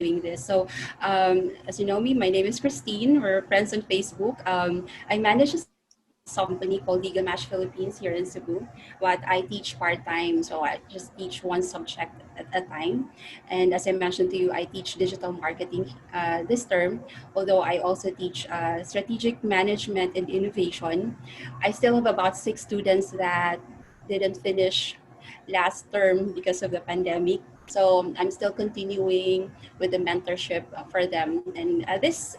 doing this. So as you know me, my name is Christine. We're friends on Facebook. I manage a company called LegalMatch Philippines here in Cebu, but I teach part-time, so I just teach one subject at a time. And as I mentioned to you, I teach digital marketing this term, although I also teach strategic management and innovation. I still have about 6 students that didn't finish last term because of the pandemic. So I'm still continuing with the mentorship for them. And these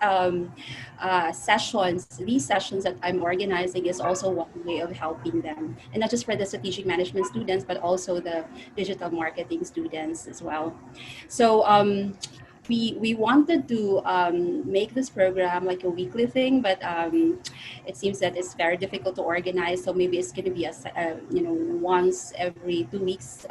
sessions that I'm organizing is also one way of helping them. And not just for the strategic management students, but also the digital marketing students as well. So we wanted to make this program like a weekly thing, but it seems that it's very difficult to organize. So maybe it's going to be once every 2 weeks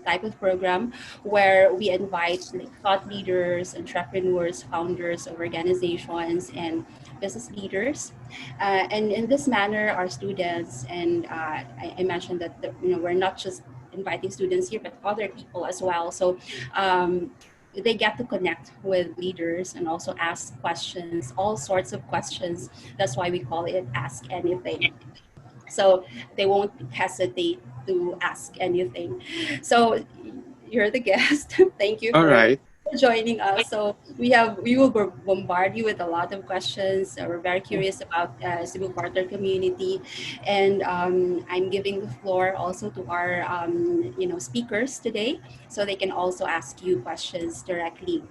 type of program where we invite like thought leaders, entrepreneurs, founders of organizations, and business leaders. And in this manner, our students and I mentioned that we're not just inviting students here, but other people as well. So they get to connect with leaders and also ask questions, all sorts of questions. That's why we call it Ask Anything. So they won't hesitate to ask anything. So you're the guest. Thank you All for right. joining us. So we will bombard you with a lot of questions. We're very curious about Cebu Quarter community, and I'm giving the floor also to our speakers today, so they can also ask you questions directly.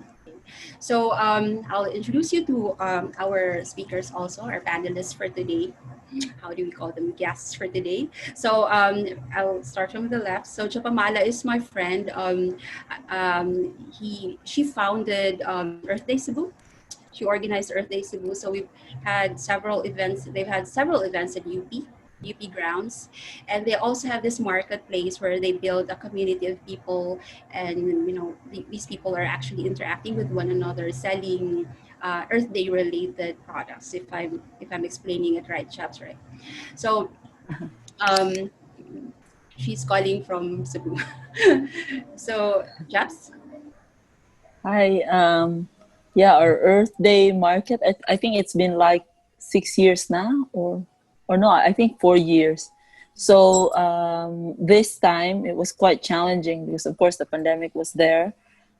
So I'll introduce you to our speakers also, our panelists for today. How do we call them? Guests for today. So I'll start from the left. So Japamala is my friend. She founded Earth Day Cebu. She organized Earth Day Cebu. So we've had several events. They've had several events at UP grounds, and they also have this marketplace where they build a community of people, and these people are actually interacting with one another, selling Earth Day related products. If I'm explaining it right, Chaps, right? So um, she's calling from Cebu. So Chaps. Hi, yeah, our Earth Day market. I think it's been like 6 years now, or no, I think 4 years. So this time it was quite challenging because of course the pandemic was there.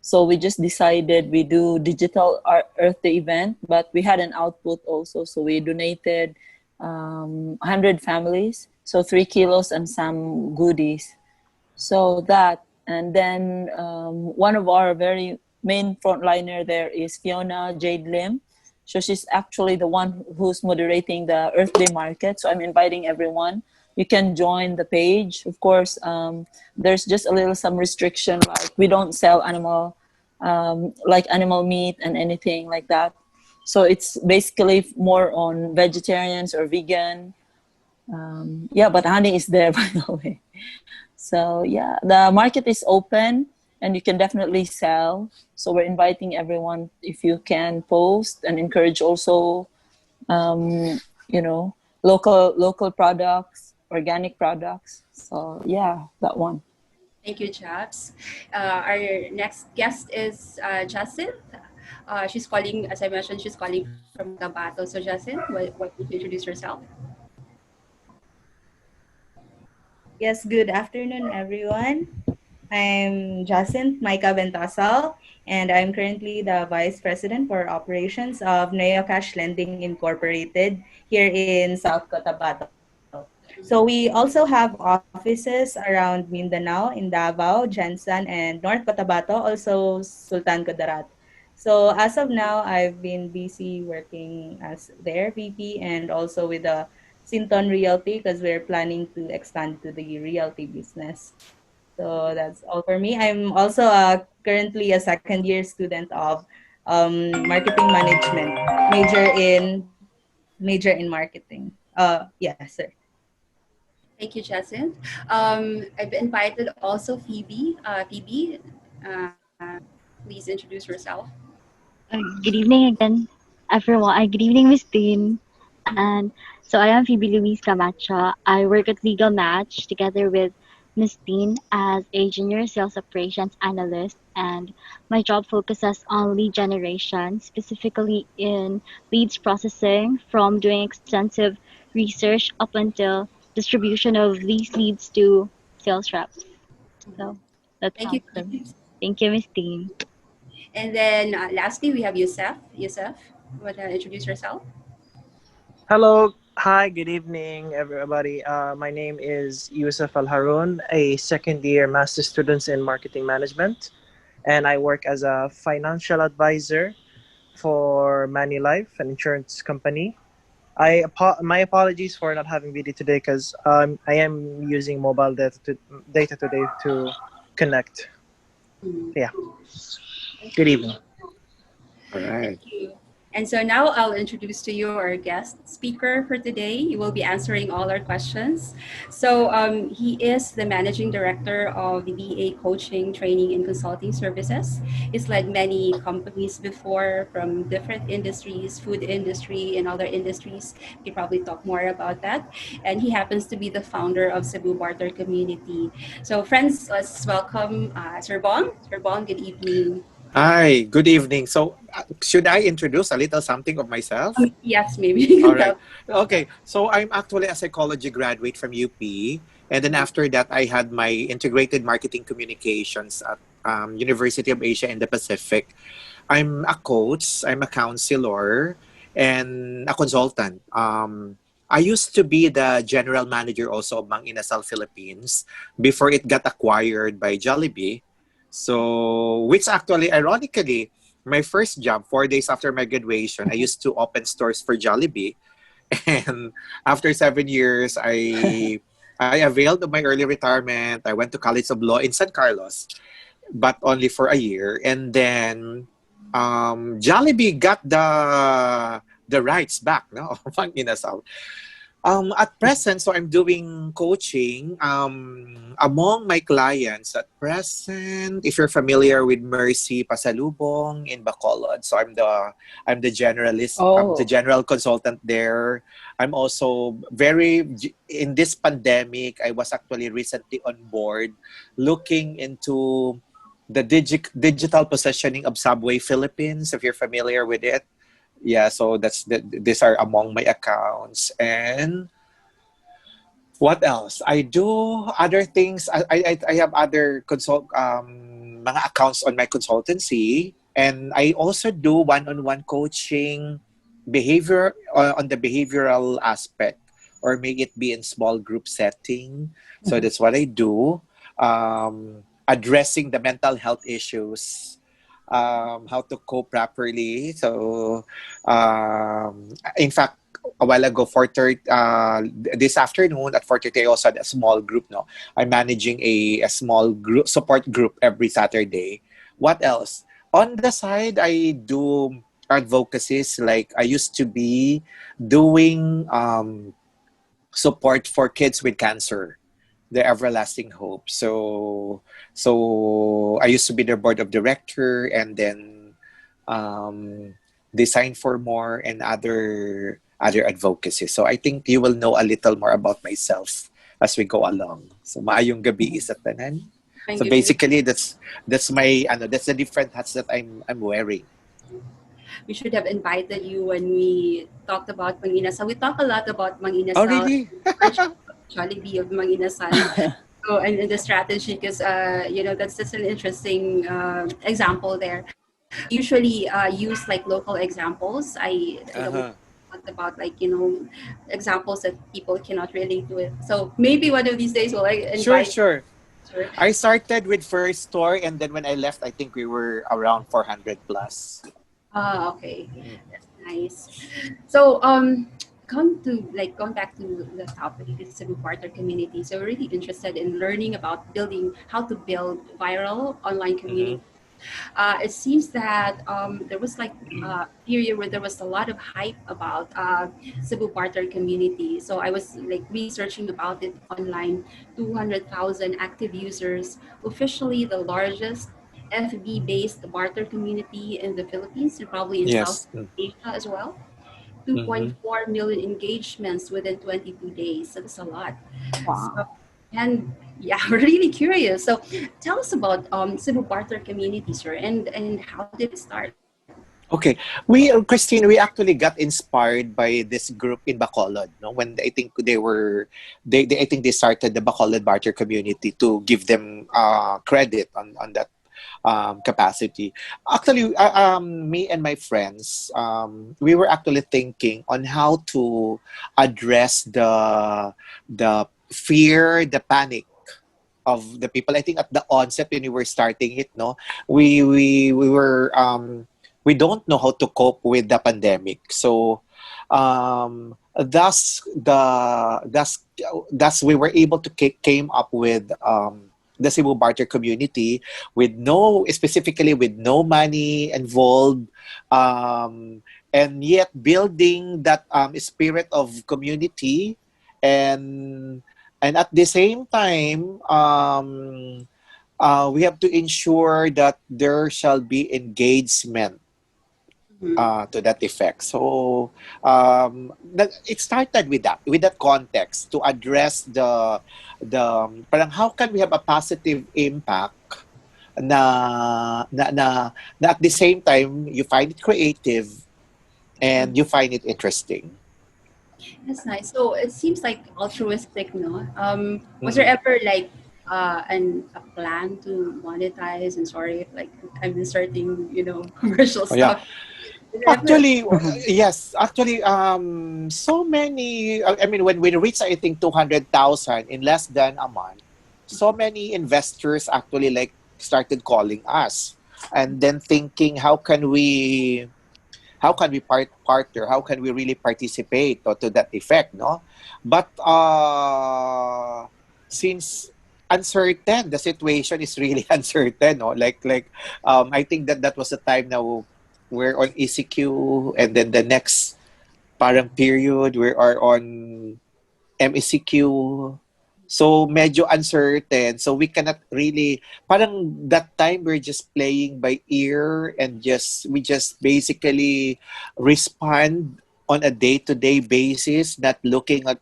So we just decided we do digital Earth Day event, but we had an output also. So we donated 100 families, so 3 kilos and some goodies. So that, and then one of our very main frontliner there is Fiona Jade Lim. So she's actually the one who's moderating the Earth Day Market. So I'm inviting everyone. You can join the page. Of course, there's just a little some restriction, like we don't sell like animal meat and anything like that. So it's basically more on vegetarians or vegan. Yeah, but honey is there by the way. So yeah, the market is open and you can definitely sell. So we're inviting everyone if you can post and encourage also, you know, local products, organic products. So yeah, that one. Thank you, Chaps. Our next guest is Jacinth. She's calling, as I mentioned, she's calling from Cotabato. So Jacinth, what would you introduce yourself? Yes, good afternoon, everyone. I'm Jacinth Maika Ventasal, and I'm currently the Vice President for Operations of Neocash Lending Incorporated here in South Cotabato. So we also have offices around Mindanao, in Davao, Jensan, and North Cotabato, also Sultan Kudarat. So as of now, I've been busy working as their VP and also with the Sinton Realty because we're planning to expand to the realty business. So that's all for me. I'm also currently a second year student of marketing management, major in marketing. Yeah, sir. Thank you, Jacinth. I've invited also Phoebe. Phoebe, please introduce yourself. Good evening again, everyone. Good evening, Miss Dean. And so I am Phoebe Louise Camacho. I work at Legal Match together with Miss Dean as a junior sales operations analyst, and my job focuses on lead generation, specifically in leads processing, from doing extensive research up until distribution of these leads to sales reps. So that's Thank all you, for me. James. Thank you, Miss Dean. And then lastly, we have Yusef. Yusef, you want to introduce yourself? Hello, hi, good evening, everybody. My name is Yusuf Al Harun, a second year master's student in marketing management, and I work as a financial advisor for Manulife, an insurance company. My apologies for not having video today because I am using mobile data today to connect. Mm. Yeah, Thank good you. evening. All Thank right. you. And so now I'll introduce to you our guest speaker for today. He will be answering all our questions. So he is the managing director of the VA Coaching, Training, and Consulting Services. He's led many companies before from different industries, food industry and other industries. He probably talk more about that. And he happens to be the founder of Cebu Barter Community. So friends, let's welcome Sir Bon. Sir Bon, good evening. Hi, good evening. So, should I introduce a little something of myself? Yes, maybe you All can right. tell. Okay. So, I'm actually a psychology graduate from UP. And then after that, I had my integrated marketing communications at University of Asia in the Pacific. I'm a coach, I'm a counselor, and a consultant. I used to be the general manager also of Mang Inasal Philippines before it got acquired by Jollibee. So, which actually, ironically, my first job, 4 days after my graduation, I used to open stores for Jollibee. And after 7 years, I availed of my early retirement. I went to College of Law in San Carlos, but only for a year. And then Jollibee got the rights back, no, Mang Inasal. At present, so I'm doing coaching among my clients at present. If you're familiar with Mercy Pasalubong in Bacolod, so I'm the generalist, the Oh, general consultant there. I'm also in this pandemic. I was actually recently on board, looking into the digital positioning of Subway Philippines. If you're familiar with it, yeah, so these are among my accounts. And what else I do, other things. I have other mga accounts on my consultancy, and I also do one-on-one coaching, behavior on the behavioral aspect, or may it be in small group setting. So mhm. that's what I do. Addressing the mental health issues, how to cope properly. So, in fact, a while ago, this afternoon at 4:30, I also had a small group. No, I'm managing a small group support group every Saturday. What else? On the side, I do advocacies. Like I used to be doing support for kids with cancer, the everlasting hope. So I used to be their board of director, and then um, design for more and other advocacy. So I think you will know a little more about myself as we go along. So maayong gabi sa tanan. Thank So you. basically that's my that's the different hats that I'm wearing. We should have invited you when we talked about Mang Inasal. We talk a lot about Mang Oh Inasal, really? Jollibee of Mang Inasal. So, and the strategy, because that's an interesting example there. We usually use like local examples. We Uh-huh. talked about like examples that people cannot relate to it. So maybe one of these days we'll like, Sure, invite. sure. Sure. I started with first store, and then when I left, I think we were around 400 plus. Ah, okay. Mm. That's nice. So, going back to the topic, the Cebu Quarter community. So, we're really interested in learning about building, how to build viral online Mm-hmm. community. It seems that there was like a period where there was a lot of hype about Cebu Barter community. So I was like researching about it online. 200,000 active users, officially the largest FB-based barter community in the Philippines and probably in South Yes. Asia as well. Mm-hmm. 2.4 million engagements within 22 days. So that's a lot. So, Wow. and Yeah, we're really curious. So tell us about Cebu Barter community, sir, and how did it start? Okay, Christine, we actually got inspired by this group in Bacolod. No, when I think they I think they started the Bacolod Barter community to give them credit on that capacity. Actually, me and my friends, we were actually thinking on how to address the fear, the panic of the people. I think at the onset when we were starting it, no, we were we don't know how to cope with the pandemic. So thus we were able to came up with the Cebu Barter community with no specifically with no money involved, and yet building that spirit of community, and at the same time, we have to ensure that there shall be engagement Mhm. to that effect. So it started with that context to address parang how can we have a positive impact na at the same time you find it creative and you find it interesting. That's nice. So it seems like altruistic, no? Was there Mhm. ever like a plan to monetize? And sorry if like I'm inserting, commercial Oh, yeah. stuff. Was there ever? Actually, yes. Actually, so many. I mean, when we reached, I think 200,000 in less than a month, so many investors actually like started calling us, and then thinking, how can we partner? How can we really participate to that effect? No, but since uncertain, the situation is really uncertain. No, I think that was the time now we're on ECQ, and then the next parang period we are on MECQ. So medyo uncertain. So we cannot really parang that time we're just playing by ear, and we just basically respond on a day-to-day basis, not looking on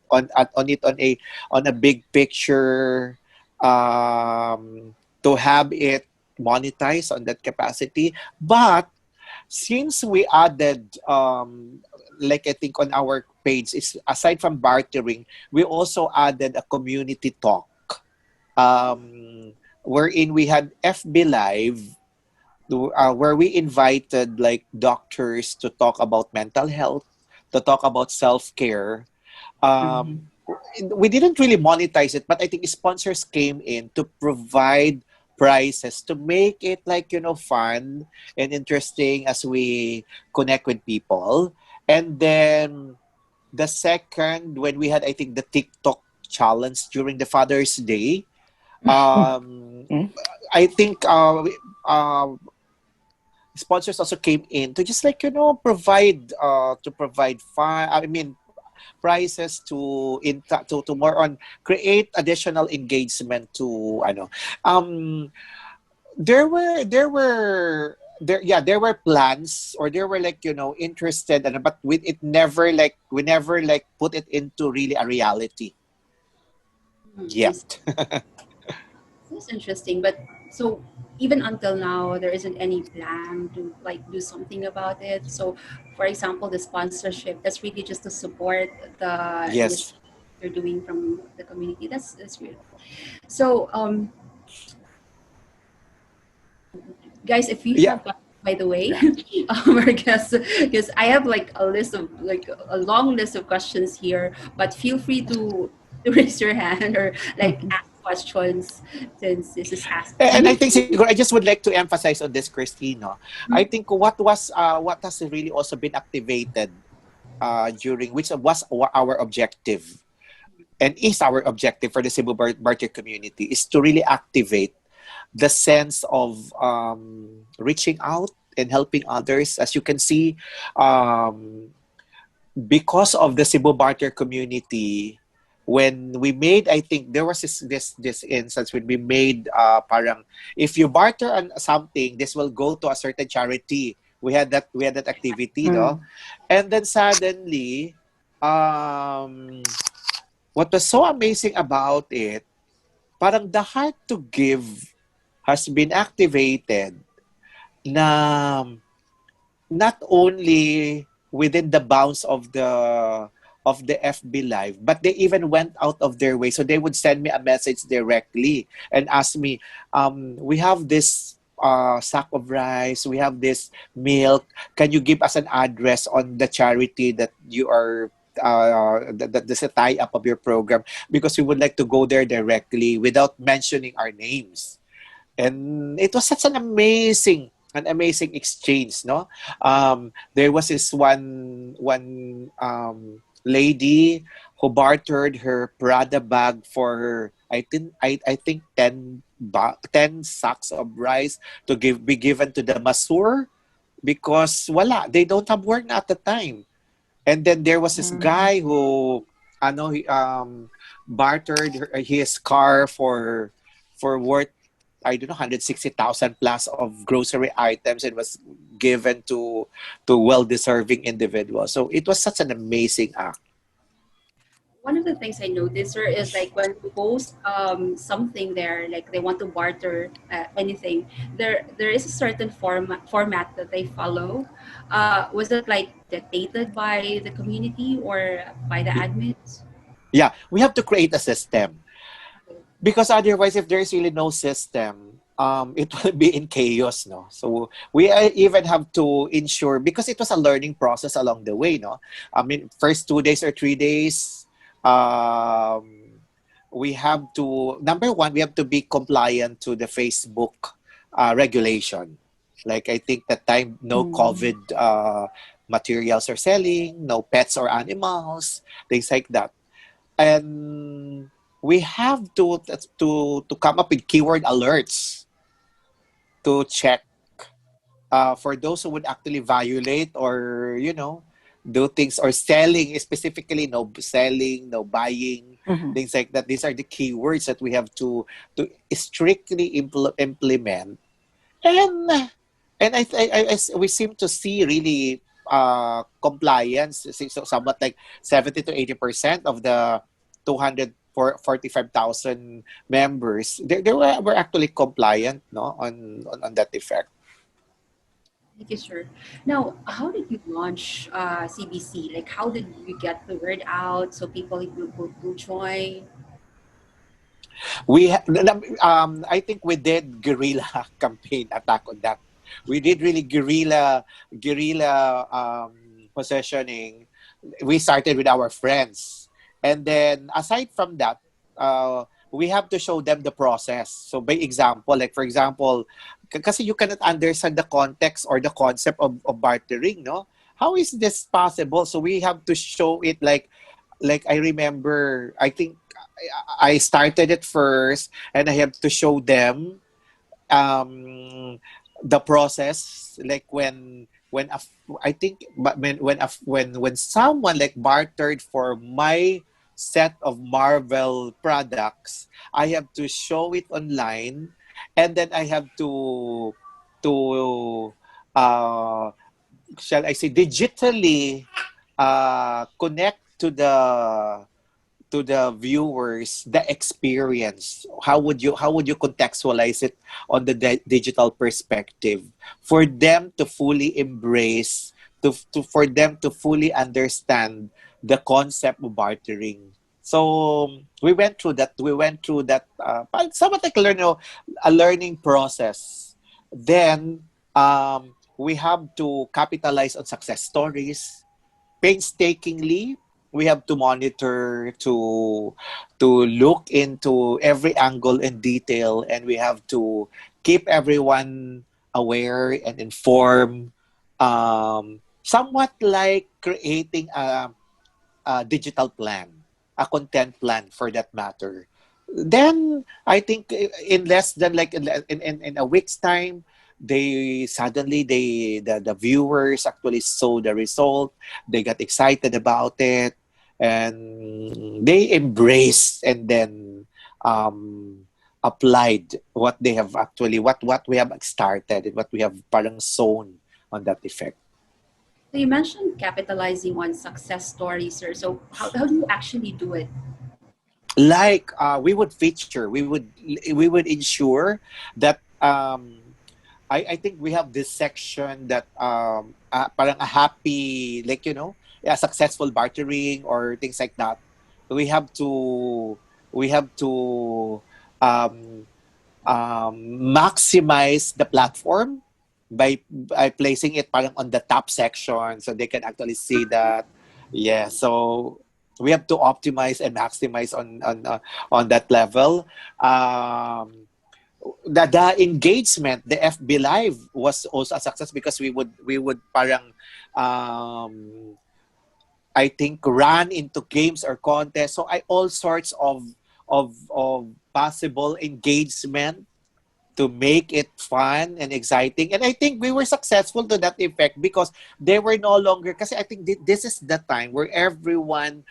it on a big picture, to have it monetize on that capacity. But since we added like I think on our page is aside from bartering, we also added a community talk, wherein we had FB live, where we invited like doctors to talk about mental health, to talk about self-care. um, we didn't really monetize it, but I think sponsors came in to provide prizes to make it like fun and interesting as we connect with people. And then the second, when we had I think the TikTok challenge during the Father's Day, um, I think sponsors also came in to just like provide fun. I mean prices to more on create additional engagement to there were plans, or there were like interested, and but with it never like we never like put it into really a reality I see. yet. This is interesting. But so even until now, there isn't any plan to like do something about it. So, for example, the sponsorship, that's really just to support the Yes. initiative you're doing from the community. That's weird. So, guys, if you Yeah. have questions, by the way, our guests, because I have like a list of like a long list of questions here, but feel free to raise your hand or like ask questions since this is asked. And I Mhm. think siguro, I just would like to emphasize on this, Christine. I think what has really also been activated during which was our objective, and is our objective for the Cebu Barter community, is to really activate the sense of reaching out and helping others. As you can see, because of the Cebu Barter community, when we made, I think there was this instance when we made parang if you barter on something, this will go to a certain charity. We had that activity, no? And then suddenly, what was so amazing about it parang the heart to give has been activated na not only within the bounds of the FB Live, but they even went out of their way. So they would send me a message directly and ask me, we have this sack of rice, we have this milk. Can you give us an address on the charity that you are that there's a tie-up of your program, because we would like to go there directly without mentioning our names. And it was such an amazing exchange, no. There was this one lady who bartered her Prada bag for, I think 10 sacks of rice to be given to the masur, because they don't have work na at the time. And then there was this Mm. guy who he, bartered his car for worth, I don't know, 160,000 plus of grocery items, and was given to well-deserving individuals. So it was such an amazing act. One of the things I noticed, sir, is like when you post something there, like they want to barter anything, there is a certain format that they follow. Was it like dictated by the community or by the admins? Yeah, we have to create a system, because otherwise, if there's really no system, it will be in chaos, no. So we even have to ensure, because it was a learning process along the way, no. I mean, first 2 days or 3 days, um, we have to, number one, we have to be compliant to the Facebook regulation. Like, I think that time, no Mm. COVID materials are selling, no pets or animals, things like that. And we have to come up with keyword alerts to check for those who would actually violate, or do things, or selling specifically, no selling, no buying, Mhm. things like that. These are the keywords that we have to strictly implement. And we seem to see really compliance. So somewhat like 70 to 80% of the 245,000 members, were actually compliant, no, on that effect. Thank you, sir. Now, how did you launch CBC? Like, how did you get the word out so people will join? I think we did guerrilla campaign attack on that. We did really guerrilla positioning. We started with our friends, and then aside from that, we have to show them the process. So by example, like for example, kasi you cannot understand the context or the concept of bartering, no. How is this possible? So we have to show it, like I remember, I think I started it first, and I have to show them the process, like I think, but when someone like bartered for my set of Marvel products, I have to show it online, and then I have to uh shall I say, digitally connect to the viewers the experience. How would you contextualize it on the digital perspective, for them to fully embrace, for them to fully understand the concept of bartering. So we went through that somewhat like a learning process. Then we have to capitalize on success stories painstakingly. We have to monitor, to look into every angle and detail, and we have to keep everyone aware and informed, somewhat like creating a digital plan, a content plan for that matter. Then I think in less than like in a week's time, the viewers actually saw the result. They got excited about it, and they embraced, and then applied what they have actually, what we have started, and what we have parang sown on that effect. So you mentioned capitalizing on success stories, sir. So how do you actually do it? like we would feature, we would ensure that I think we have this section that parang a happy, like, a successful bartering or things like that. We have to we have to um, maximize the platform by placing it parang on the top section so they can actually see that. Yeah, so we have to optimize and maximize on that level. The engagement, the FB Live was also a success because we would parang um, I think run into games or contests. So I all sorts of possible engagement to make it fun and exciting. And I think we were successful to that effect because they were no longer, because I think this is the time where everyone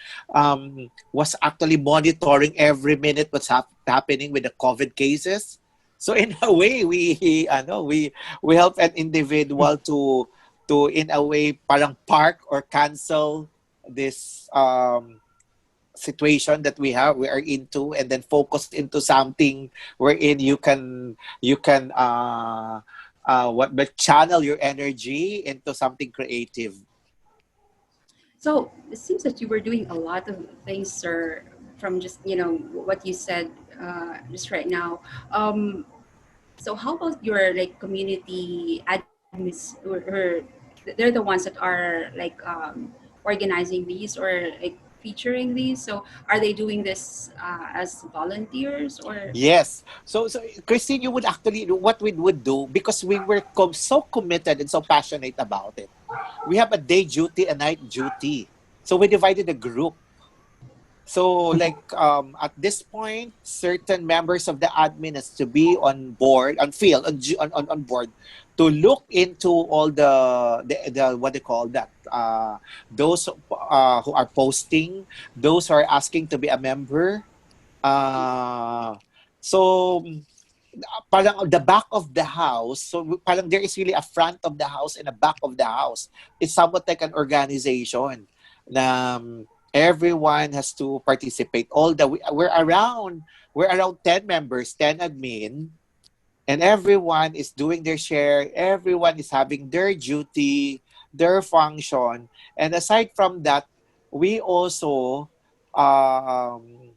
was actually monitoring every minute what's happening with the COVID cases. So in a way, we help an individual to in a way parang park or cancel this situation that we are into, and then focus into something wherein you can what but channel your energy into something creative. So it seems that you were doing a lot of things, sir, from just what you said just right now. So how about your like community admins, or they're the ones that are like organizing these or like featuring these? So are they doing this as volunteers or? Yes. So Christine, you would actually, what we would do, because we were so committed and so passionate about it. We have a day duty, a night duty. So we divided the group. So like at this point, certain members of the admin has to be on board, on field, on board, to look into all the what they call that, those who are posting, those who are asking to be a member. Uh, so parang the back of the house, so parang there is really a front of the house and a back of the house. It's somewhat like an organization na everyone has to participate. We're around 10 members, 10 admin, and everyone is doing their share, everyone is having their duty, their function. And aside from that, we also um,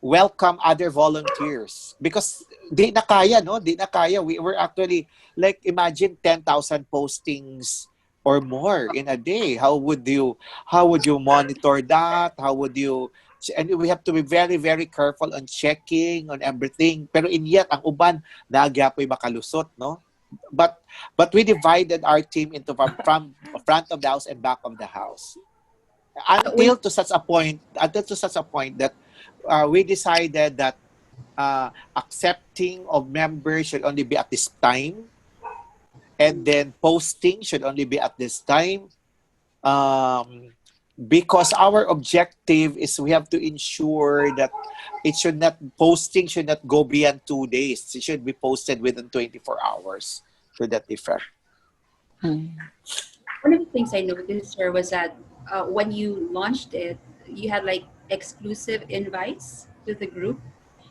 welcome other volunteers because di na kaya, no, di na kaya. We were actually, like, imagine 10,000 postings or more in a day. How would you monitor that? How would you, and we have to be very very careful on checking on everything, pero in yet ang uban nagyapoy makalusot, no? But we divided our team into from front of the house and back of the house, When until to such a point that we decided that accepting of members should only be at this time, and then posting should only be at this time, um, because our objective is we have to ensure that posting should not go beyond 2 days. It should be posted within 24 hours to that effect. Mm. one of the things I noticed, sir, was that when you launched it, you had like exclusive invites to the group.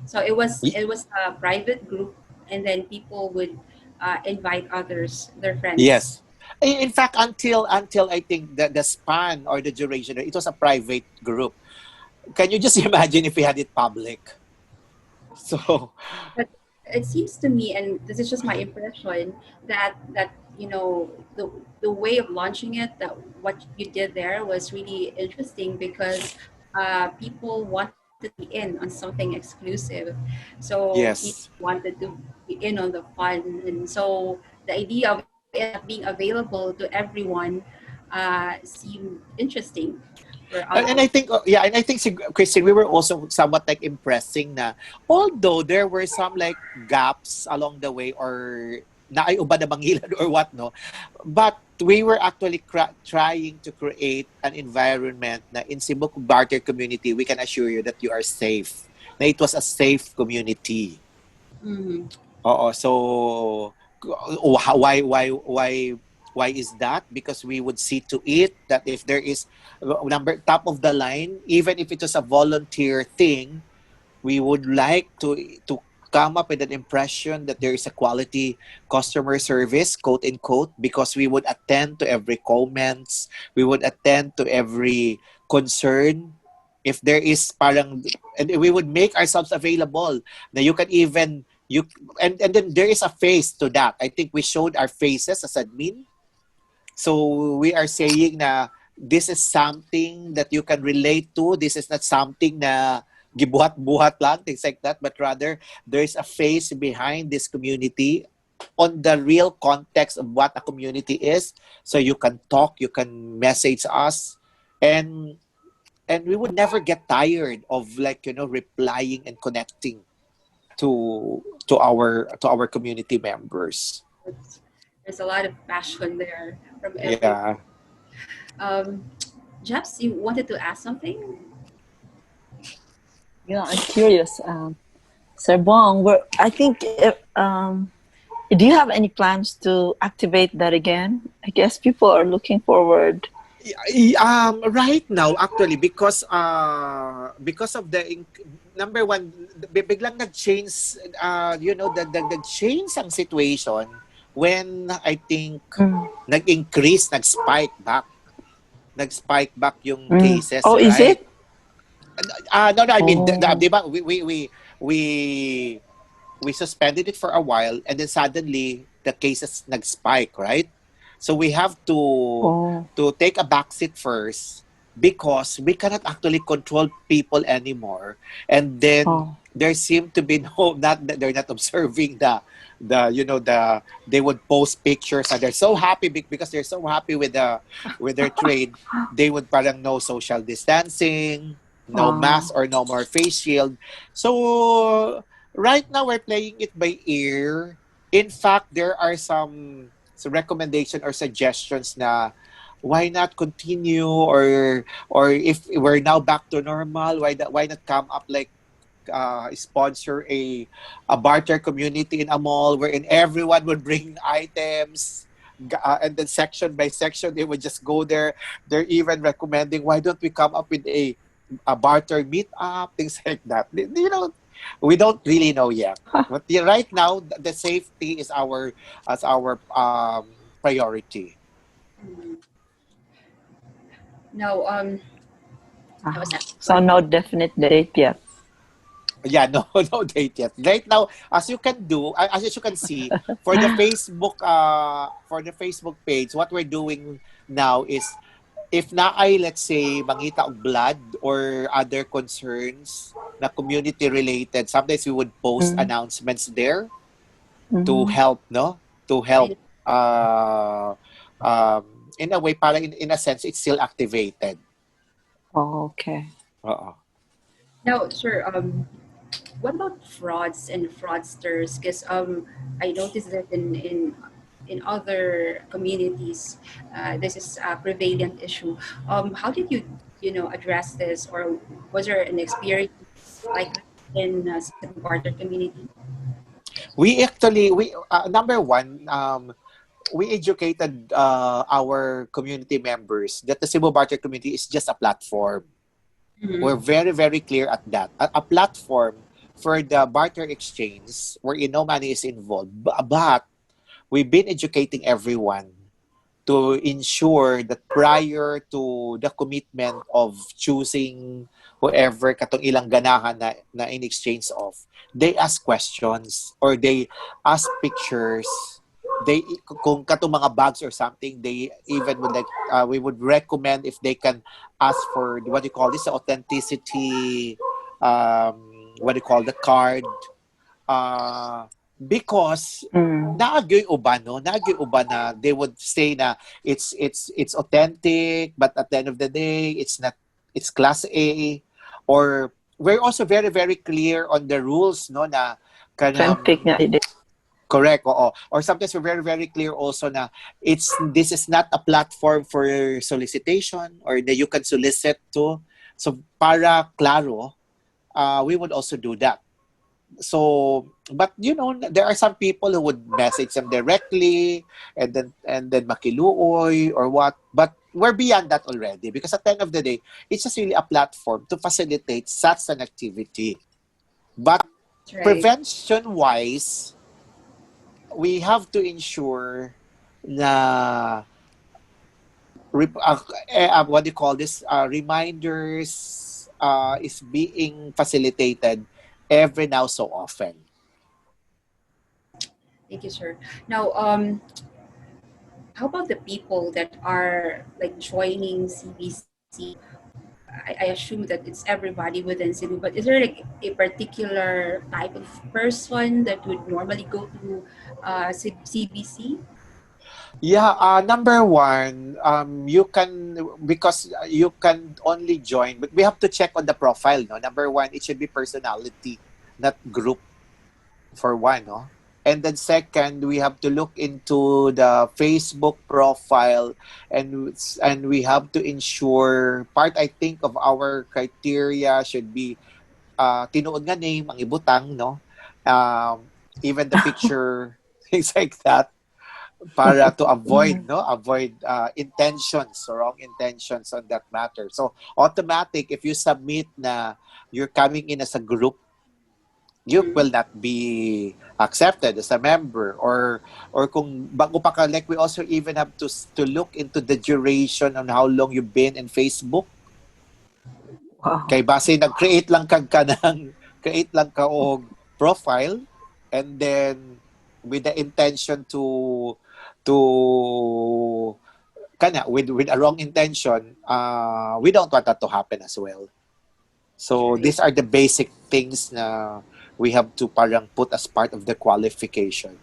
So it was a private group, and then people would invite others, their friends. Yes. In fact, until I think the span or the duration, it was a private group. Can you just imagine if we had it public? So But it seems to me, and this is just my impression, that the way of launching it, that what you did there was really interesting because people wanted to be in on something exclusive. So people yes. wanted to be in on the fun, and so the idea of it not being available to everyone seemed interesting for And I others. think, yeah, and I think, Christine, we were also somewhat like impressing na, although there were some like gaps along the way, or na ay uba na bangilan or what, no, but we were actually trying to create an environment na in Cebu Barter community, we can assure you that you are safe. Na it was a safe community. Mhm. Oo, so why is that? Because we would see to it that if there is number top of the line, even if it was a volunteer thing, We would like to come up with an impression that there is a quality customer service, quote unquote, because we would attend to every comments, we would attend to every concern. If there is parang, and we would make ourselves available. Now you can even and then there is a face to that. I think we showed our faces as admin. So we are saying na this is something that you can relate to. This is not something na gibuhat-buhat lang, things like that. But rather, there's a face behind this community on the real context of what a community is. So you can talk, you can message us. And we would never get tired of replying and connecting to our community members. There's a lot of passion there from every. Yeah. Um, Jeps, you wanted to ask something? Yeah, I'm curious. Sir Bong, I think, do you have any plans to activate that again? I guess people are looking forward. Right now actually because of the number one, biglang nag-change, nag-change ang situation when I think Mm. nag-spike back yung Mm. cases, Oh, is right? it? No, I mean, Oh, di ba, we we suspended it for a while, and then suddenly the cases nag-spike, right? So we have oh, to take a backseat first because we cannot actually control people anymore. And then oh, there seemed to be no, not that they're not observing the they would post pictures and they're so happy because they're so happy with their trade. They would parang no social distancing, no oh, mask or no more face shield. So right now we're playing it by ear. In fact, there are some recommendation or suggestions na why not continue, or if we're now back to normal, why not come up like sponsor a barter community in a mall wherein everyone would bring items, and then section by section they would just go there. They're even recommending why don't we come up with a barter meetup, things like that. We don't really know yet. But right now, the safety is our priority. Mm. No, I was oh. asking So for. no definite date yet. Yeah, no, no date yet. Right now, as you can see, for the Facebook page, what we're doing now is if na ay, let's say, mangita og blood or other concerns na community related, sometimes we would post Mm, announcements there to mm. help, no? To I help know. in a way, para in a sense, it's still activated. Oh, okay. Oo. Now, sir, what about frauds and fraudsters? Because I noticed that in other communities, this is a prevalent issue. How did you address this, or was there an experience like that in Cebu Barter community? Number one, we educated our community members that the Cebu Barter community is just a platform. We're Mm-hmm. very, very clear at that. A platform for the barter exchange wherein no money is involved. But we've been educating everyone to ensure that prior to the commitment of choosing whoever katong ilang ganahan na in exchange of, they ask questions or they ask pictures. They kung katong mga bags or something, they even would like we would recommend if they can ask for what you call this authenticity, what do you call the card, because Mm. naagyoy uban na they would say na it's authentic, but at the end of the day it's not, it's class A. Or we're also very very clear on the rules, no, na Authentic kanang nga ide. correct, oo. Or sometimes we're very very clear also na this is not a platform for solicitation or that you can solicit to. So para klaro, we would also do that. So but there are some people who would message them directly and then makiluoy or what, but we're beyond that already because at the end of the day it's just really a platform to facilitate such an activity. But That's right. prevention wise, we have to ensure na what do you call this, reminders is being facilitated every now so often. Thank you, sir. Now, how about the people that are like joining CBC? I assume that it's everybody within Cebu, but is there like a particular type of person that would normally go to CBC? Yeah, number one, you can, because you can only join, but we have to check on the profile. No, number one, it should be personality, not group, for one. No, and then second, we have to look into the Facebook profile, and we have to ensure part. I think of our criteria should be tinuod nga name ang ibutang, no, even the picture, things like that, para to avoid, Mhm. no, avoid intentions, wrong intentions on that matter. So automatic, if you submit na you're coming in as a group, you Mm-hmm. will not be accepted as a member. Or kung bago pa ka, like we also even have to look into the duration on how long you've been in Facebook. Wow. Kay base nag-create lang kag ka ng create lang ka og profile, and then with the intention to kana with a wrong intention, we don't want that to happen as well. So Right. these are the basic things na we have to parang put as part of the qualification.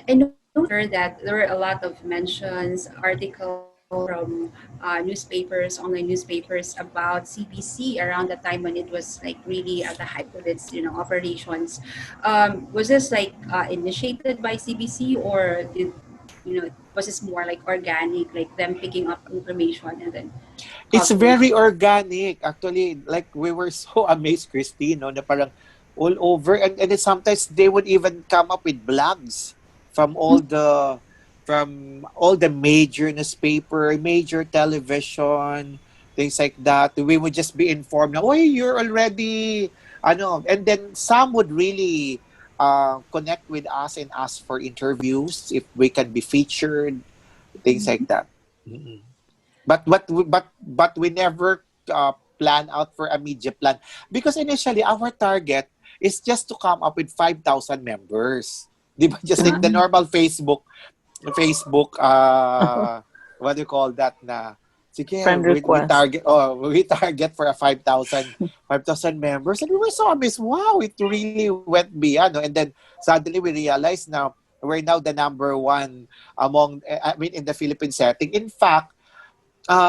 I know, sir, that there were a lot of mentions, articles from newspapers, online newspapers about CBC around the time when it was like really at the height of its, operations. Was this like initiated by CBC, or was this more like organic, like them picking up information and then It's covering? very organic. Actually, like we were so amazed, Christine, no, na parang all over. And then sometimes they would even come up with blogs from all the major newspaper, major television, things like that. We would just be informed na, oh, you're already, ano. And then some would really connect with us and ask for interviews if we can be featured, things like that. Mm-mm. But we never plan out for a media plan, because initially our target is just to come up with 5,000 members. Di ba? Just like the Mhm. normal Facebook, what do you call that na, sige, Friend we request. target, we target for a 5,000 members, and we were so amazed. Wow, it really went beyond, no? And then suddenly we realized now we're now the number one among, I mean, in the Philippine setting. In fact,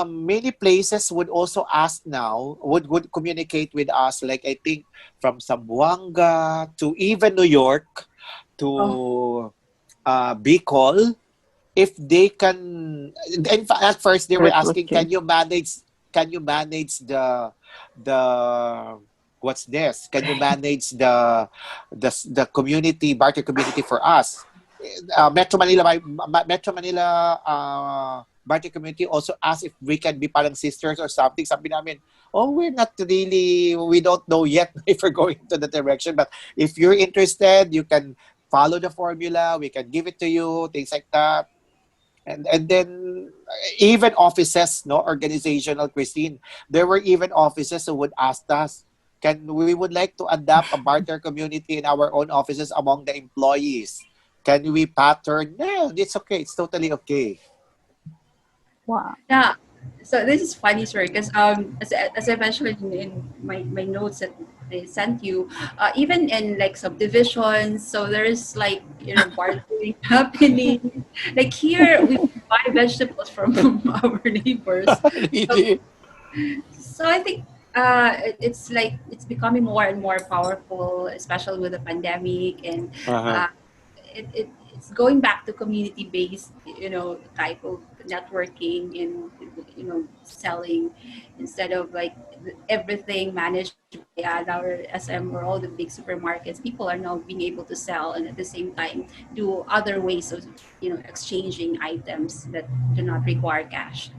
many places would also ask now, would communicate with us, like I think from Zamboanga to even New York Oh, to Bicol, if they can. In fact, at first they were Recruit asking, you. can you manage the what's this, can you manage the community, barter community for us. Metro Manila barter community also asked if we can be parang sisters or something. Sabi namin, oh, we're not really, we don't know yet if we're going to the direction, but if you're interested, you can follow the formula, we can give it to you, things like that. And then even offices, no, organizational, Christine, there were even offices who would ask us, can we would like to adopt a barter community in our own offices among the employees, can we pattern? No, it's okay, it's totally okay. Wow. yeah. So this is funny, sir, because as I mentioned in my notes that I sent you, even in like subdivisions, so there's like bartering happening. Like here, we buy vegetables from our neighbors. So, Really. so I think it's like it's becoming more and more powerful, especially with the pandemic, and Uh-huh. uh, it's going back to community based, type of networking and selling, instead of like everything managed by our SM or all the big supermarkets. People are now being able to sell and at the same time do other ways of exchanging items that do not require cash.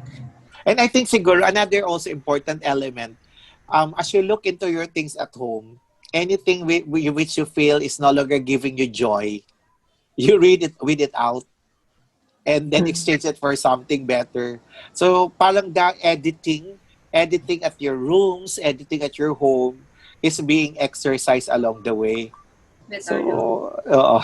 And I think siguro another also important element, as you look into your things at home, anything which you feel is no longer giving you joy, you read it out, and then exchange it for something better. So parang the editing at your rooms, editing at your home is being exercised along the way. with Arnold. So,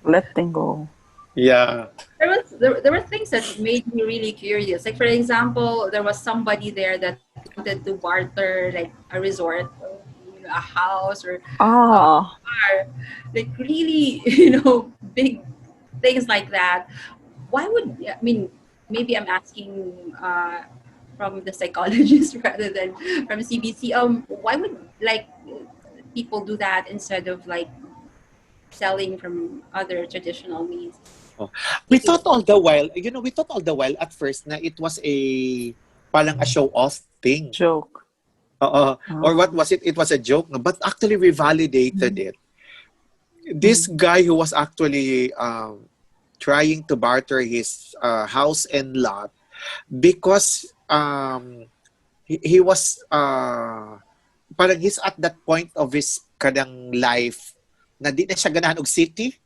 Letting go. yeah. There were things that made me really curious. Like for example, there was somebody there that wanted to barter like a resort, or, a house, or Ah, car, like really big things like that. Why would I mean? Maybe I'm asking from the psychologist rather than from CBC. Why would like people do that instead of like selling from other traditional means? Oh. We Thinking, thought all the while, we thought all the while at first na it was a parang a show off thing. joke. Or what Ah. was it? It was a joke, no? But actually we validated it. This guy who was actually trying to barter his house and lot because he was parang he's at that point of his kadang life na di na siya ganahan og city.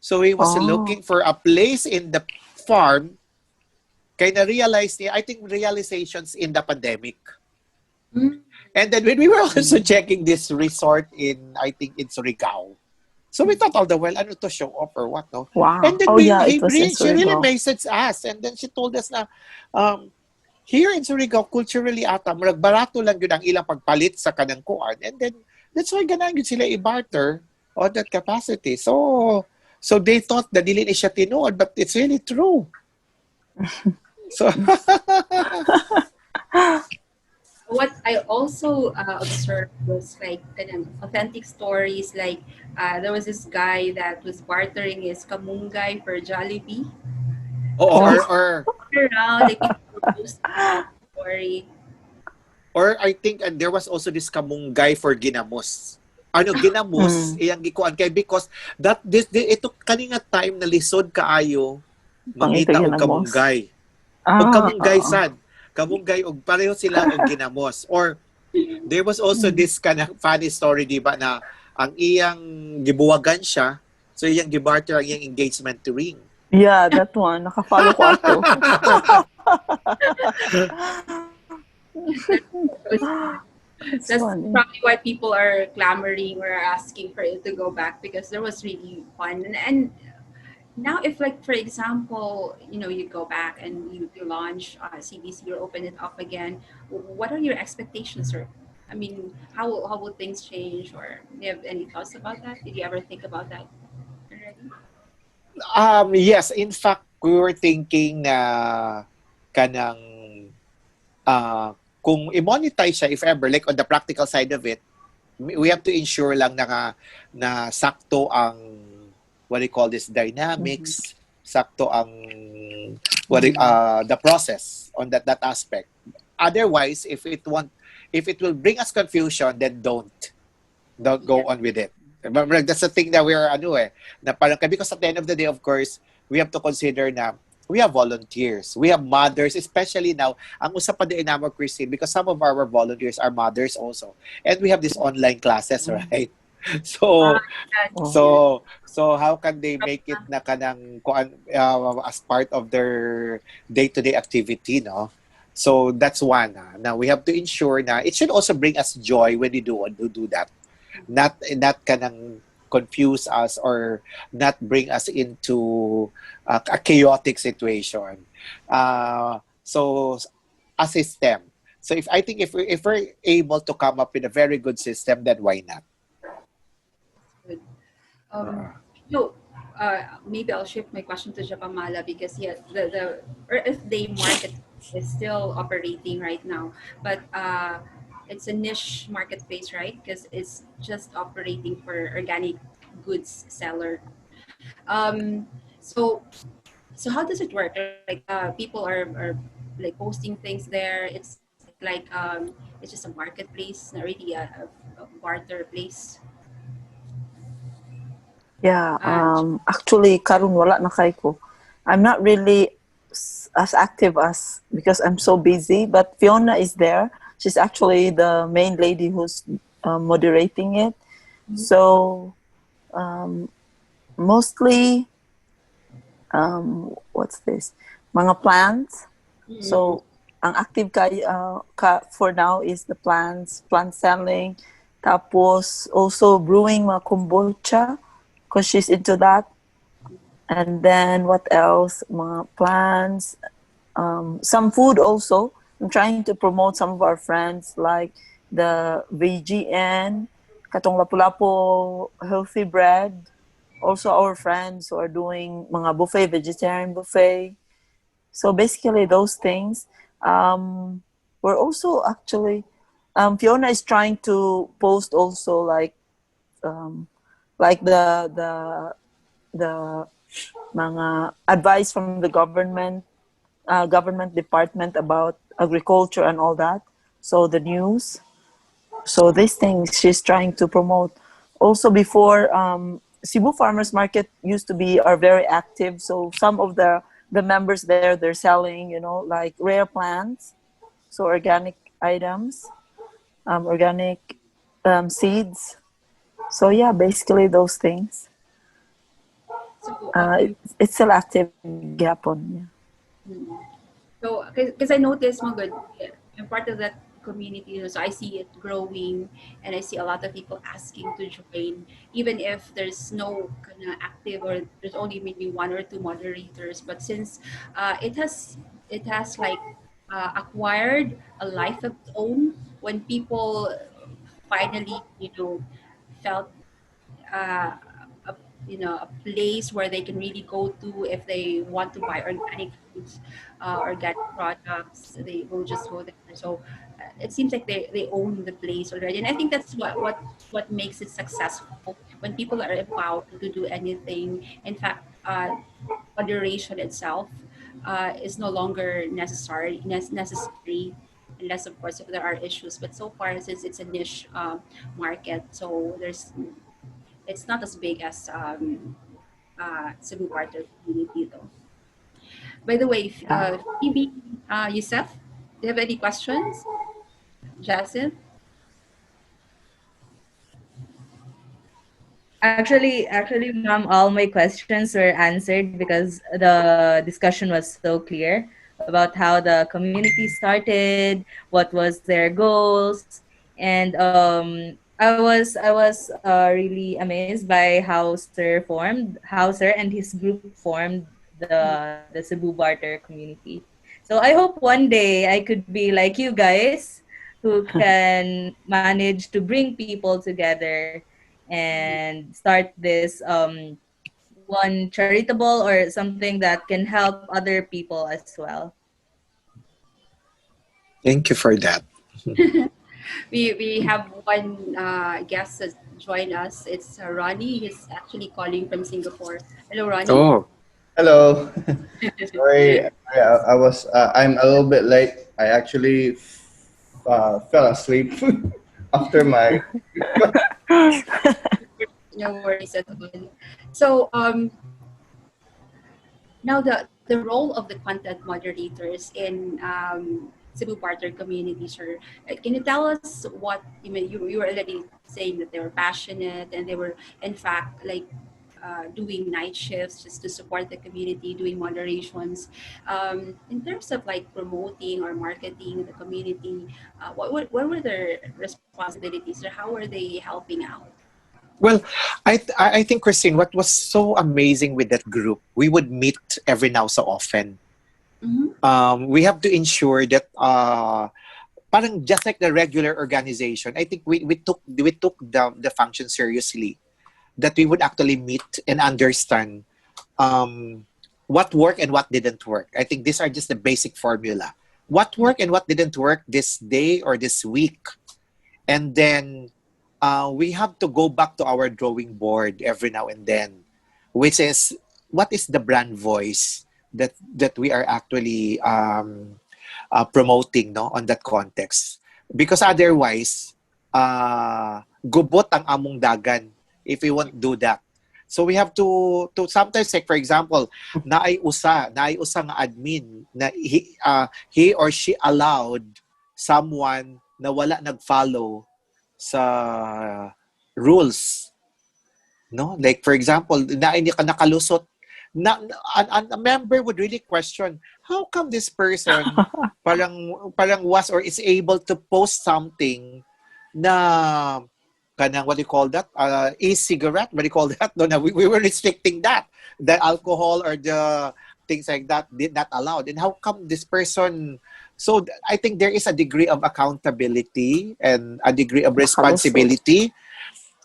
So he was Oh. looking for a place in the farm. Kaya na-realize niya, I think realizations in the pandemic. mm, And then when we were also checking this resort in, I think in Surigao, so we thought all the while, ano to, show off or what, no? And Wow. then Oh yeah, it was in she really Surigao. messaged us. And then she told us na, here in Surigao, culturally ata, murag barato lang yun ang ilang pagpalit sa kanang kuan. And then, that's why ganang yun sila i-barter on that capacity. So they thought na dili ni siya tinuod, but it's really true. So, what I also observed was like kind of authentic stories. Like there was this guy that was bartering his kamunggay for Jollibee. So or, you Oh. or, around, like people were posting that story. or I think and there was also this kamunggay for ginamos. Ano ginamos Mm. iyang gikuan kay because ito kaninga time na lisod kaayo Pangita mangita og ginamos. kamunggay. Og Ah. kamunggay sad. Kamunggay og pareho sila og ginamos. Or there was also this kind of funny story di ba na ang iyang gibuwagan siya so iyang gibarter ang iyang engagement ring. Yeah, that one. Nakafollow ko ato. That's, It's that's funny. probably why people are clamoring or asking for it to go back because there was really fun. And now, if like for example, you go back and you launch CBC or open it up again, what are your expectations? Or, I mean, how will things change? Or do you have any thoughts about that? Did you ever think about that already? Yes, in fact, we were thinking na kanang kung i-monetize siya if ever like on the practical side of it, we have to ensure lang na sakto ang what do you call this dynamics, sakto ang the process on that aspect. Otherwise, if it will bring us confusion, then don't go on with it. But that's the thing that we're na parang because at the end of the day, of course, we have to consider na we have volunteers, we have mothers, especially now. Ang usap pa din naman, Christine, because some of our volunteers are mothers also, and we have these online classes, right? Uh, So Oh. so how can they make it na kanang as part of their day-to-day activity, no? So that's one. Now we have to ensure na it should also bring us joy when you do that. Not kanang confuse us or not bring us into a chaotic situation. So a system. So if I think if we're able to come up with a very good system, then why not? good. No, maybe I'll shift my question to Japamala because yeah, the Earth Day market is still operating right now, but it's a niche marketplace, right? Because it's just operating for organic goods seller. Um, so so how does it work? Like people are like posting things there. Is it like it's just a marketplace, not really a barter place? Yeah, Uh, actually karon wala na kay ko. I'm not really as active as because I'm so busy, but Fiona is there. she's actually the main lady who's moderating it. So mostly, what's this? Mga plants. Mm. So ang active for now is the plants, plant selling, tapos also brewing mga kombucha because she's into that. And then what else? Mga plants, some food also. I'm trying to promote some of our friends like the VGN, Katong Lapu-Lapu Healthy Bread. Also our friends who are doing mga buffet, vegetarian buffet. So basically those things. We're also actually, Fiona is trying to post also like the mga advice from the government department about agriculture and all that. So the news. So these things she's trying to promote. Also before, Cebu Farmers Market used to be are very active. So some of the members there, they're selling, like rare plants, so organic items, organic seeds. So yeah, basically those things. So, It's still active, Gapon. Yeah. mm. So, because I noticed, mga good, I'm part of that community, so I see it growing, and I see a lot of people asking to join, even if there's no kind of active or there's only maybe one or two moderators. But since it has like acquired a life of its own, when people finally, felt uh, a, a place where they can really go to if they want to buy organic foods, organic products. They will just go there. So it seems like they own the place already, and I think that's what makes it successful when people are empowered to do anything. In fact, moderation itself is no longer necessary unless of course if there are issues, but so far since it's a niche market, so it's not as big as Cebu Barter community though. By the way, Yeah. Phoebe, Yusef, do you have any questions? Jason? Actually, ma'am, all my questions were answered because the discussion was so clear about how the community started, what was their goals, and I was really amazed by how sir and his group formed the Cebu Barter community. So I hope one day I could be like you guys who can manage to bring people together and start this one charitable or something that can help other people as well. Thank you for that. We have one guest that joined us. It's Ronnie. He's actually calling from Singapore. Hello, Ronnie. Oh, Hello. I'm a little bit late. I actually fell asleep after my. No worries at all. So now the role of the content moderators in Cebu Barter community, sir. Can you tell us what you mean? You were already saying that they were passionate and they were in fact like doing night shifts just to support the community, doing moderations. In terms of like promoting or marketing the community, what were their responsibilities or how were they helping out? well, I think, Christine, what was so amazing with that group, we would meet every now so often. Mm-hmm. We have to ensure that parang just like the regular organization, I think we took the function seriously. That we would actually meet and understand what worked and what didn't work. I think these are just the basic formula. What worked and what didn't work this day or this week. And then we have to go back to our drawing board every now and then, which is what is the brand voice that we are actually promoting, no, on that context. Because otherwise, gubot ang among dagan if we won't do that. So we have to sometimes, like for example, naay usa nga admin na he or she allowed someone na wala nag-follow sa rules, no? Like for example, na hindi ka nakalusot, a member would really question, how come this person parang was or is able to post something na kanang, what do you call that, e-cigarette, what do you call that, no, na we were restricting that, the alcohol or the things like that did not allowed, and how come this person. So I think there is a degree of accountability and a degree of Nakalusot. responsibility,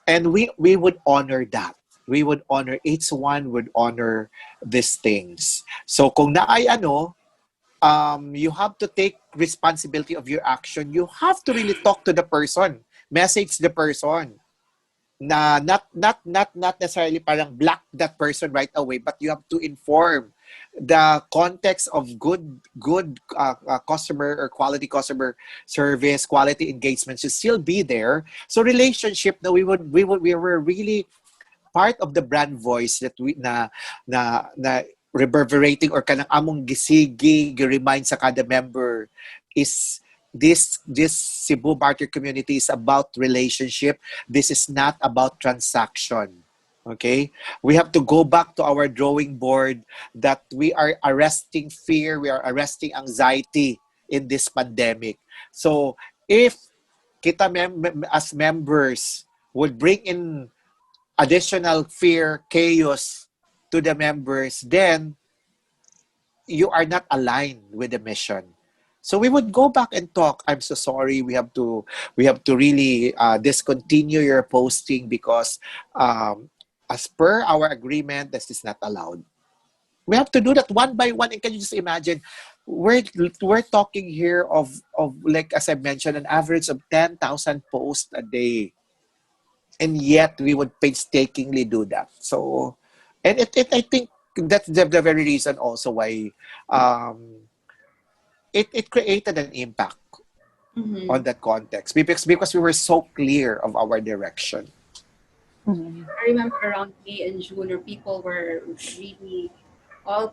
and we would honor that. We would honor, each one would honor these things. So kung naay you have to take responsibility of your action. You have to really talk to the person, message the person, na not necessarily parang block that person right away, but you have to inform the context of good customer or quality customer service, quality engagement should still be there. So relationship, no, we were really part of the brand voice that we na reverberating or kanang among gisigi remind sa kada member is this Cebu barter community is about relationship. This is not about transaction. Okay, we have to go back to our drawing board, that we are arresting fear, we are arresting anxiety in this pandemic. So if kita as members would bring in additional fear, chaos to the members, then you are not aligned with the mission. So we would go back and talk. I'm so sorry. We have to really discontinue your posting because as per our agreement, this is not allowed. We have to do that one by one. And can you just imagine? We're talking here of like, as I mentioned, an average of 10,000 posts a day, and yet we would painstakingly do that. So, and it I think that's the very reason also why it created an impact on that context, because we were so clear of our direction. I remember around May and June, where people were really all,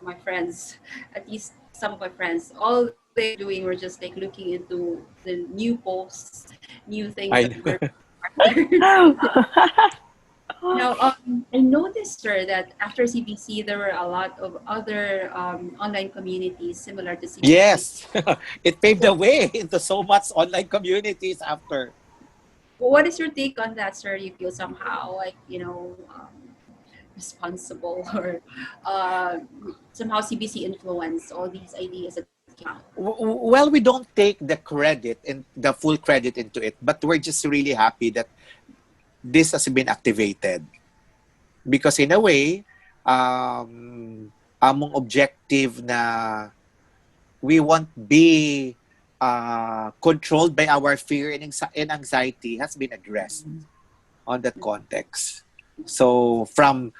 my friends, at least some of my friends, all they were doing were just like looking into the new posts, new things I that were now. I noticed, sir, that after CBC, there were a lot of other online communities similar to CBC. Yes, it paved So, the way into so much online communities after. what is your take on that, sir? You feel somehow like, responsible, or uh, somehow CBC influenced all these ideas that came out? Well, we don't take the credit and the full credit into it, but we're just really happy that this has been activated, because in a way, among objective na we won't be controlled by our fear and anxiety has been addressed on that context. So from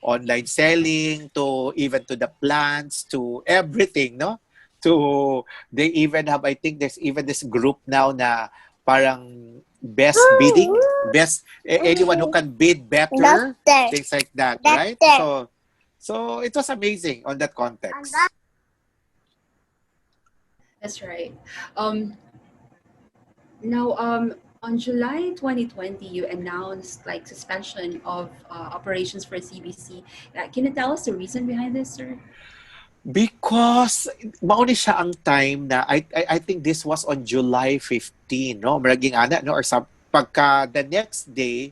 online selling to even to the plants to everything, no? To they even have, I think there's even this group now na parang best bidding, anyone who can bid better, things like that, right? So it was amazing on that context. That's right. Um, Now, on July 2020, you announced like suspension of operations for CBC. Can you tell us the reason behind this, sir? Because mauni siya ang time na I think this was on July 15, no? Maraging ana, no? Or sa pagka the next day,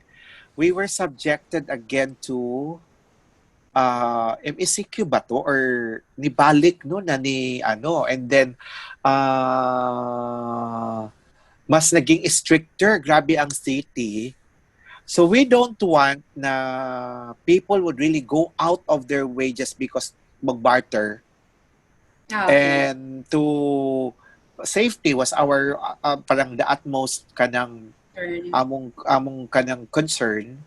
we were subjected again to MECQ ba to? Or nibalik, no? Na ni ano. And then, mas naging stricter. Grabe ang city. So we don't want na people would really go out of their way just because mag-barter. Ah, okay. And to safety was our parang the utmost kanang Turn. among kanang concern.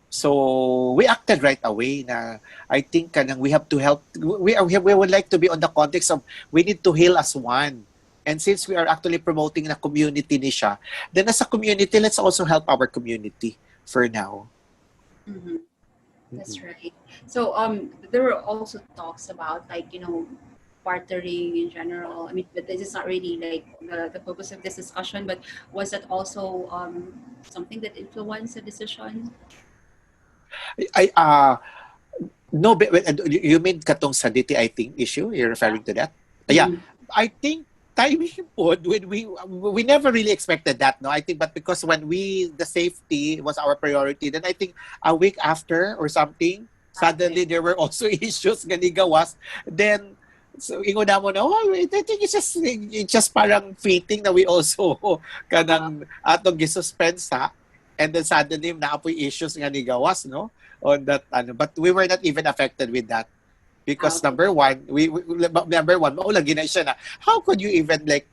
So we acted right away na I think kanang we have to help, we would like to be on the context of we need to heal as one. And since we are actually promoting na community ni siya, then as a community, let's also help our community for now. That's right. So there were also talks about like, bartering in general? I mean, but this is not really like the focus of this discussion, but was that also something that influenced the decision? I No, but you mean katong sa DTI thing issue? You're referring to that? Yeah, Mm-mm. I think timing po when we never really expected that. No, I think, but because when the safety was our priority, then I think a week after or something, Okay. suddenly there were also issues ganigawas. Then so ingon na mo na, oh, I think it's just parang fitting na we also Uh, kanang atong gisuspensa, and then suddenly naapoy issues nga ni gawas, no, on that ano, but we were not even affected with that because okay. number one, number one, maulagi na siya na how could you even like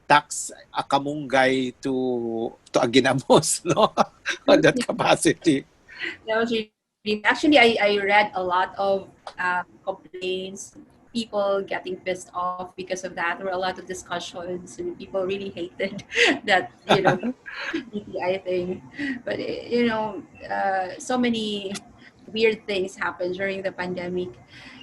tax a kamunggay to a ginamos, no, on that capacity. That was really actually I read a lot of complaints, people getting pissed off because of that. There were a lot of discussions and people really hated that, DTI thing. But so many weird things happened during the pandemic.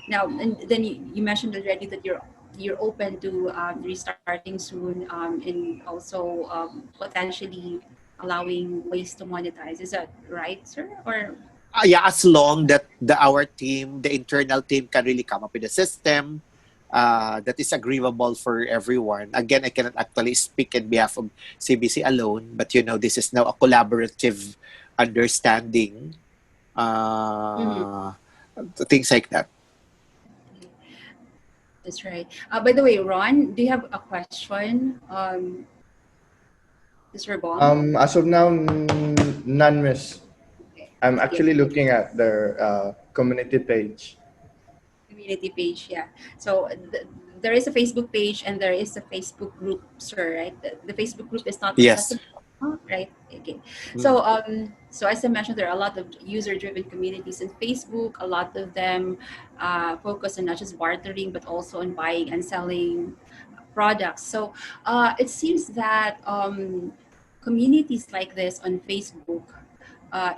Now, and then you mentioned already that you're open to restarting soon, and also potentially allowing ways to monetize. Is that right, sir? Or Yeah, as long that our team, the internal team, can really come up with a system that is agreeable for everyone. Again, I cannot actually speak on behalf of CBC alone, but this is now a collaborative understanding, Mhm. uh, things like that. That's right. By the way, Ron, do you have a question? Mr. Bong? As of now, none, miss. Okay, I'm that's good. actually looking at their community page. Community page, yeah. So there is a Facebook page and there is a Facebook group, sir, right? The Facebook group is not Yes. accessible, right? Okay. Mm. So as I mentioned, there are a lot of user-driven communities in Facebook. A lot of them focus on not just bartering but also on buying and selling products. So it seems that communities like this on Facebook,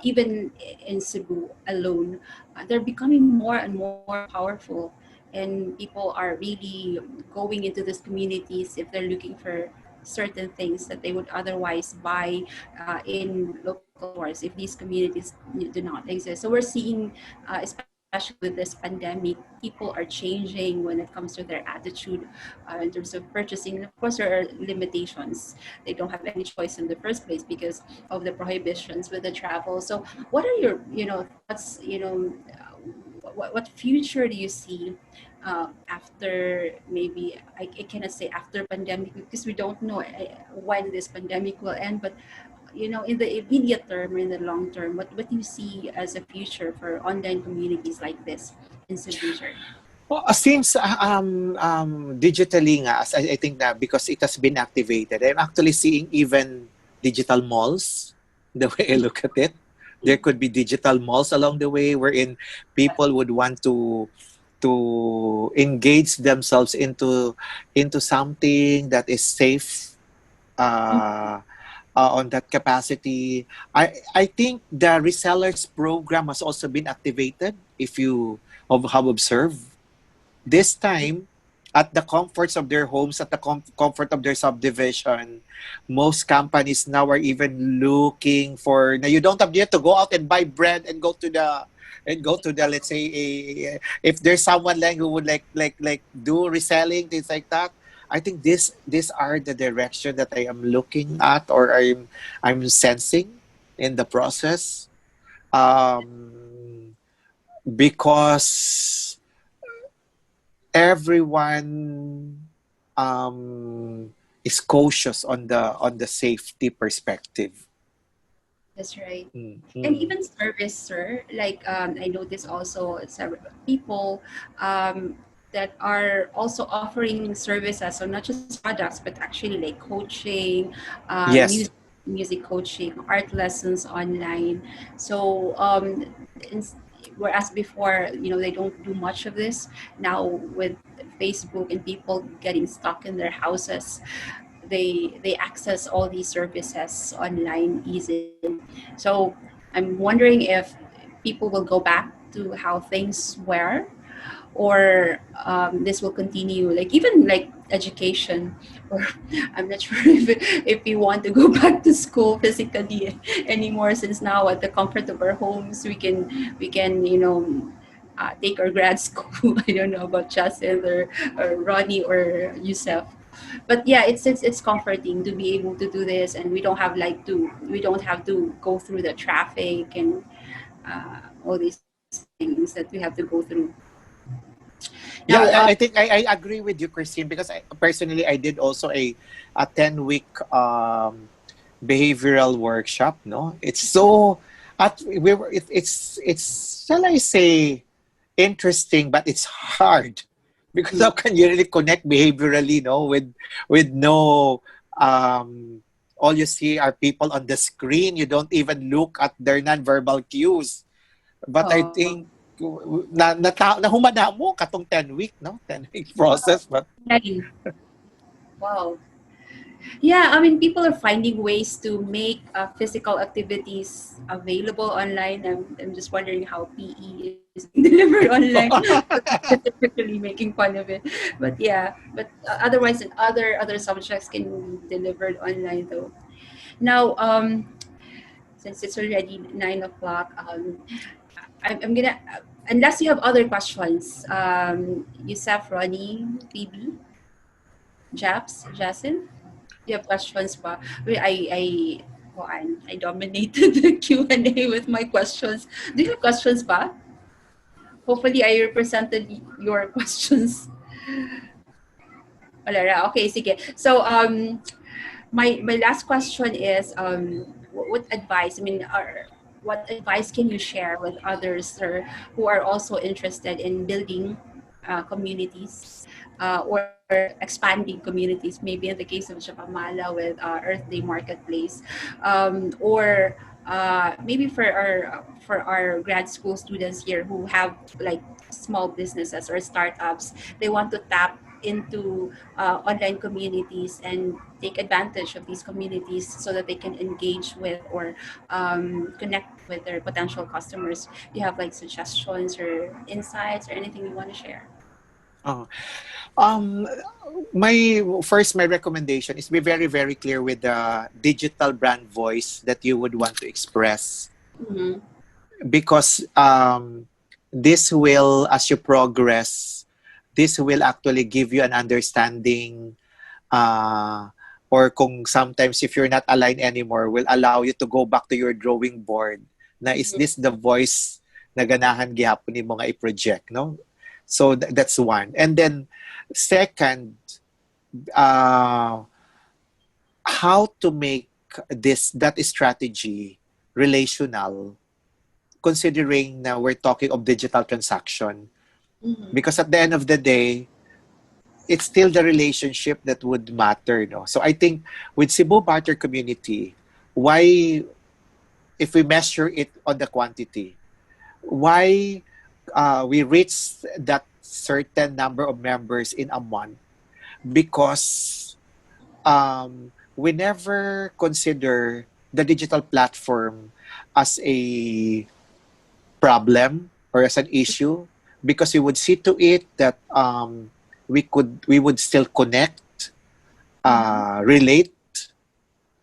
even in Cebu alone, they're becoming more and more powerful. And people are really going into these communities if they're looking for certain things that they would otherwise buy in local stores if these communities do not exist. So we're seeing, especially with this pandemic, people are changing when it comes to their attitude in terms of purchasing. And of course, there are limitations. They don't have any choice in the first place because of the prohibitions with the travel. So, what are your thoughts? What future do you see after maybe I cannot say after pandemic because we don't know when this pandemic will end, but in the immediate term or in the long term, what do you see as a future for online communities like this in Cebu, sir? Well, since digitally nga, as I think that because it has been activated, I'm actually seeing even digital malls. The way I look at it, there could be digital malls along the way, wherein people would want to engage themselves into something that is safe, on that capacity. I think the resellers program has also been activated. If you have observed this time, at the comforts of their homes, at the comfort of their subdivision, most companies now are even looking for. Now you don't have yet to go out and buy bread and go to the, let's say, if there's someone like who would like do reselling, things like that. I think these are the direction that I am looking at, or I'm sensing in the process, um because everyone is cautious on the safety perspective. That's right. And Mm-hmm. even service, sir, like I noticed also several people um, that are also offering services, so not just products, but actually like coaching, Yes. music coaching, art lessons online. So in, whereas before, they don't do much of this. Now with Facebook and people getting stuck in their houses, they access all these services online easily. So I'm wondering if people will go back to how things were, or this will continue, like even like education, or I'm not sure if we want to go back to school physically anymore, since now at the comfort of our homes we can take our grad school. I don't know about Jacinth or Ronnie or Yusef, but yeah, it's comforting to be able to do this, and we don't have to go through the traffic and all these things that we have to go through now. Yeah, I think I agree with you, Christine, because personally I did also a 10-week behavioral workshop. No, it's so it's shall I say interesting, but it's hard because how can you really connect behaviorally, no, with no all you see are people on the screen. You don't even look at their nonverbal cues. But I Oh, think na humana mo katong 10-week, no? 10-week process, but nine. Wow. Yeah, I mean, people are finding ways to make physical activities available online. I'm just wondering how PE is being delivered online. Typically making fun of it, but yeah. But otherwise, and other subjects can be delivered online though. Now, since it's already 9 o'clock, I'm gonna unless you have other questions, Yusef, Ronnie, Phoebe, Japs, Jason. You have questions pa? I dominated the Q&A with my questions. Do you have questions pa? Hopefully, I represented your questions. Wala ra. Okay, sige. So, my last question is, what advice, what advice can you share with others, sir, who are also interested in building communities or expanding communities, maybe in the case of Japamala with Earth Day Marketplace, or maybe for our grad school students here who have like small businesses or startups, they want to tap into online communities and take advantage of these communities so that they can engage with or connect with their potential customers. Do you have like suggestions or insights or anything you want to share? oh. Um, my recommendation is be very, very clear with the digital brand voice that you would want to express, Mm-hmm. because this will, as you progress, this will actually give you an understanding, uh, or kung sometimes if you're not aligned anymore, will allow you to go back to your drawing board. Na is this the voice na ganahan gihapon ni mga i-project, no? So that's one. And then second, uh, how to make that strategy relational, considering na we're talking of digital transaction, Mm-hmm. because at the end of the day it's still the relationship that would matter, no? So I think with Cebu Barter Community, why, if we measure it on the quantity, why we reach that certain number of members in a month, because we never consider the digital platform as a problem or as an issue, because we would see to it that we would still connect, Mm-hmm. relate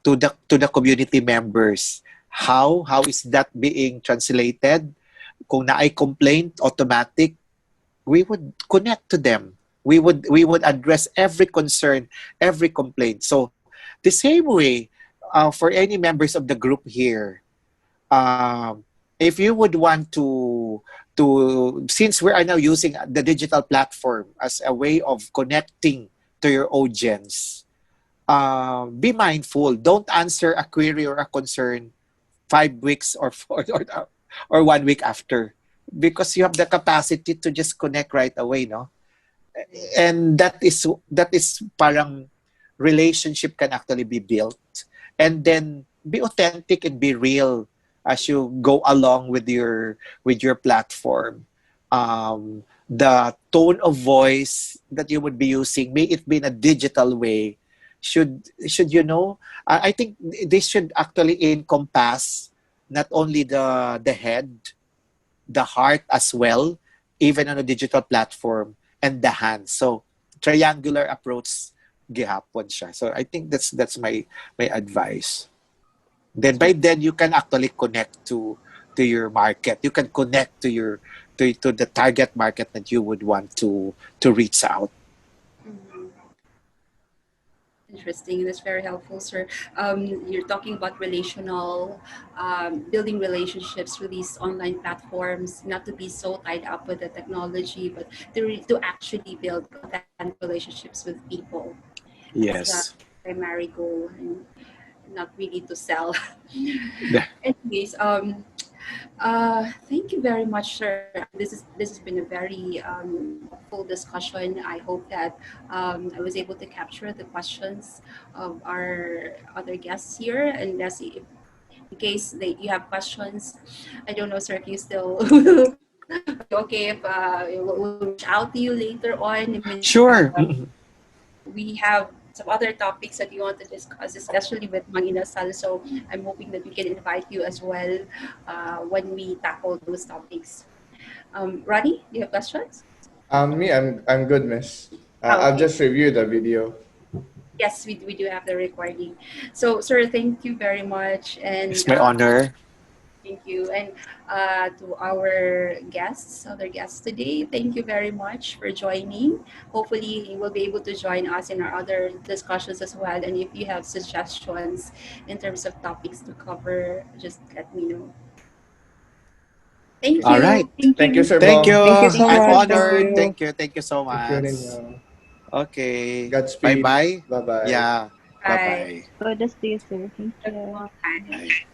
to the community members. How is that being translated? Kung naay complaint, automatic, we would connect to them. We would address every concern, every complaint. So the same way, for any members of the group here, if you would want to since we are now using the digital platform as a way of connecting to your audience, be mindful. Don't answer a query or a concern 5 weeks or 1 week after, because you have the capacity to just connect right away, no? And that is parang relationship can actually be built, and then be authentic and be real as you go along with your platform. The tone of voice that you would be using, may it be in a digital way, should I think this should actually encompass not only the head, the heart as well, even on a digital platform, and the hands. So triangular approach gihapon siya. So I think that's my advice. Then by then you can actually connect to your market. You can connect to the target market that you would want to reach out. Mhm. Interesting. That's very helpful, sir. You're talking about relational, building relationships through these online platforms, not to be so tied up with the technology, but to actually build authentic relationships with people. That's the Yes. primary goal, and not really to sell. Yeah. Anyways, thank you very much, sir. This has been a very helpful discussion. I hope that I was able to capture the questions of our other guests here, and let's see if, in case you have questions. I don't know, sir, if you still are you okay if we'll reach out to you later on. I mean, Sure. we have some other topics that we want to discuss, especially with Mangina Sal. So I'm hoping that we can invite you as well when we tackle those topics. Ronnie, do you have questions? Me, I'm good, miss. Oh, I've okay. just reviewed the video. Yes, we do have the recording. So, sir, thank you very much. It's And my honor. thank you. And to our guests, other guests today, thank you very much for joining. Hopefully, you will be able to join us in our other discussions as well. And if you have suggestions in terms of topics to cover, just let me know. Thank All Okay. right. you. Thank Thank you, you. Sir Thank you Bong. so I'm Thank you, much. Thank honored. you. Bong. Thank you. Thank you so Thank you, much. Ninyo. Okay. Bye Godspeed. bye. Bye bye. Yeah. Bye Bye. bye. So this to you, sir. Thank you. Bye. Bye.